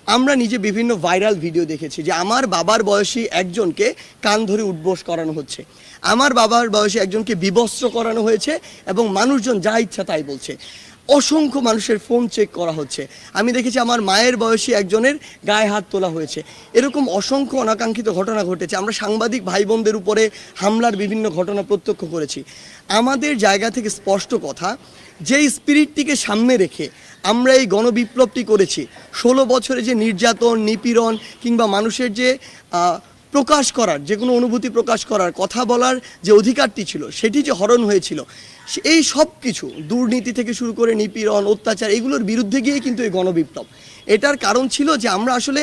আমরা নিজে বিভিন্ন ভাইরাল ভিডিও দেখেছি যে আমার বাবার বয়সী একজনকে কান ধরে উঠবোস করানো হচ্ছে, আমার বাবার বয়সী একজনকে বিবস্ত্র করানো হয়েছে এবং মানুষজন যা ইচ্ছা তাই বলছে। অসংখ্য মানুষের ফোন চেক করা হচ্ছে। আমি দেখেছি আমার মায়ের বয়সী একজনের গায়ে হাত তোলা হয়েছে। এরকম অসংখ্য অনাকাঙ্ক্ষিত ঘটনা ঘটেছে। আমরা সাংবাদিক ভাই বোনদের উপরে হামলার বিভিন্ন ঘটনা প্রত্যক্ষ করেছি। আমাদের জায়গা থেকে স্পষ্ট কথা, যেই স্পিরিটটিকে সামনে রেখে আমরা এই গণবিপ্লবটি করেছি, 16 বছরে যে নির্যাতন, নিপীড়ন কিংবা মানুষের যে প্রকাশ করার, যে কোনো অনুভূতি প্রকাশ করার, কথা বলার যে অধিকারটি ছিল সেটি যে হরণ হয়েছিল, এই সব কিছু দুর্নীতি থেকে শুরু করে নিপীড়ন, অত্যাচার, এগুলোর বিরুদ্ধে গিয়ে কিন্তু এই গণবিপ্লব। এটার কারণ ছিল যে আমরা আসলে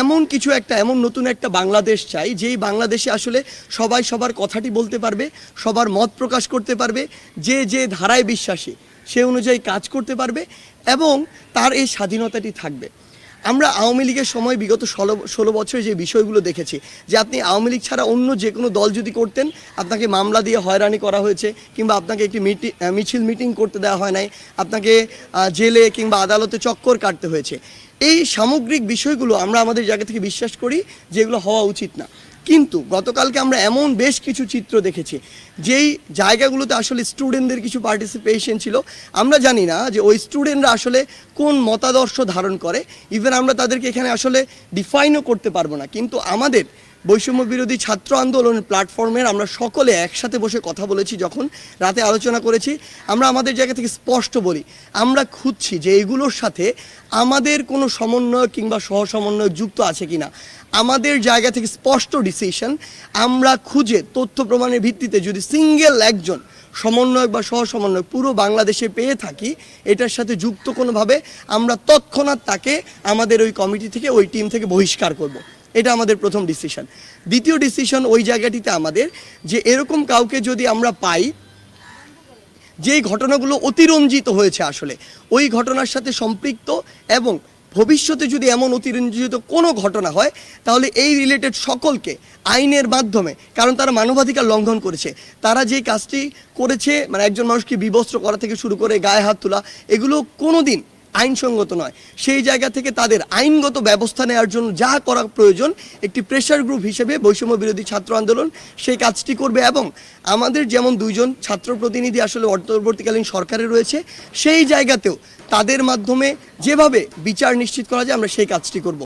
এমন কিছু একটা, এমন নতুন একটা বাংলাদেশ চাই, যেই বাংলাদেশে আসলে সবাই সবার কথাটি বলতে পারবে, সবার মত প্রকাশ করতে পারবে, যে যে ধারায় বিশ্বাসী সে অনুযায়ী কাজ করতে পারবে এবং তার এই স্বাধীনতাটি থাকবে। আমরা আওয়ামী লীগের সময় বিগত 16 বছরে যে বিষয়গুলো দেখেছি, যে আপনি আওয়ামী লীগ ছাড়া অন্য যে কোনো দল যদি করতেন, আপনাকে মামলা দিয়ে হয়রানি করা হয়েছে, কিংবা আপনাকে একটি মিটিং করতে দেওয়া হয় নাই, আপনাকে জেলে কিংবা আদালতে চক্কর কাটতে হয়েছে। এই সামগ্রিক বিষয়গুলো আমরা আমাদের জায়গা থেকে বিশ্বাস করি যে এগুলো হওয়া উচিত না। কিন্তু গতকালকে আমরা এমন বেশ কিছু চিত্র দেখেছি যেই জায়গাগুলোতে আসলে স্টুডেন্টদের কিছু পার্টিসিপেশন ছিল। আমরা জানি না যে ওই স্টুডেন্টরা আসলে কোন মতাদর্শ ধারণ করে, ইভেন আমরা তাদেরকে এখানে আসলে ডিফাইনও করতে পারবো না। কিন্তু আমাদের বৈষম্য বিরোধী ছাত্র আন্দোলন প্ল্যাটফর্মের আমরা সকলে একসাথে বসে কথা বলেছি, যখন রাতে আলোচনা করেছি, আমরা আমাদের জায়গা থেকে স্পষ্ট বলি, আমরা খুঁজছি যে এগুলোর সাথে আমাদের কোনো সমন্বয় কিংবা সহসমন্বয় যুক্ত আছে কিনা। আমাদের জায়গা থেকে স্পষ্ট ডিসিশন, আমরা খুঁজে তথ্য প্রমাণের ভিত্তিতে যদি সিঙ্গেল একজন সমন্বয়ক বা সহসমন্বয়ক পুরো বাংলাদেশে পেয়ে থাকি, এটার সাথে যুক্ত কোনোভাবে, আমরা তৎক্ষণাৎ তাকে আমাদের ওই কমিটি থেকে, ওই টিম থেকে বহিষ্কার করব। এটা আমাদের প্রথম ডিসিশন। দ্বিতীয় ডিসিশন ওই জায়গাটিতে আমাদের, যে এরকম কাউকে যদি আমরা পাই যেই ঘটনাগুলো অতিরঞ্জিত হয়েছে, আসলে ওই ঘটনার সাথে সম্পৃক্ত, এবং ভবিষ্যতে যদি এমন অতিরঞ্জিত কোনো ঘটনা হয়, তাহলে এই রিলেটেড সকলকে আইনের মাধ্যমে, কারণ তারা মানবাধিকার লঙ্ঘন করেছে, তারা যে কাজটি করেছে, মানে একজন মানুষকে বিবস্ত্র করা থেকে শুরু করে গায়ে হাত তোলা, এগুলো কোনোদিন আইনসঙ্গত নয়। সেই জায়গা থেকে তাদের আইনগত ব্যবস্থা নেওয়ার জন্য যা করা প্রয়োজন, একটি প্রেশার গ্রুপ হিসেবে বৈষম্য বিরোধী ছাত্র আন্দোলন সেই কাজটি করবে। এবং আমাদের যেমন 2 জন ছাত্র প্রতিনিধি আসলে অন্তর্বর্তীকালীন সরকারে রয়েছে, সেই জায়গাতেও তাদের মাধ্যমে যেভাবে বিচার নিশ্চিত করা যায়, আমরা সেই কাজটি করব।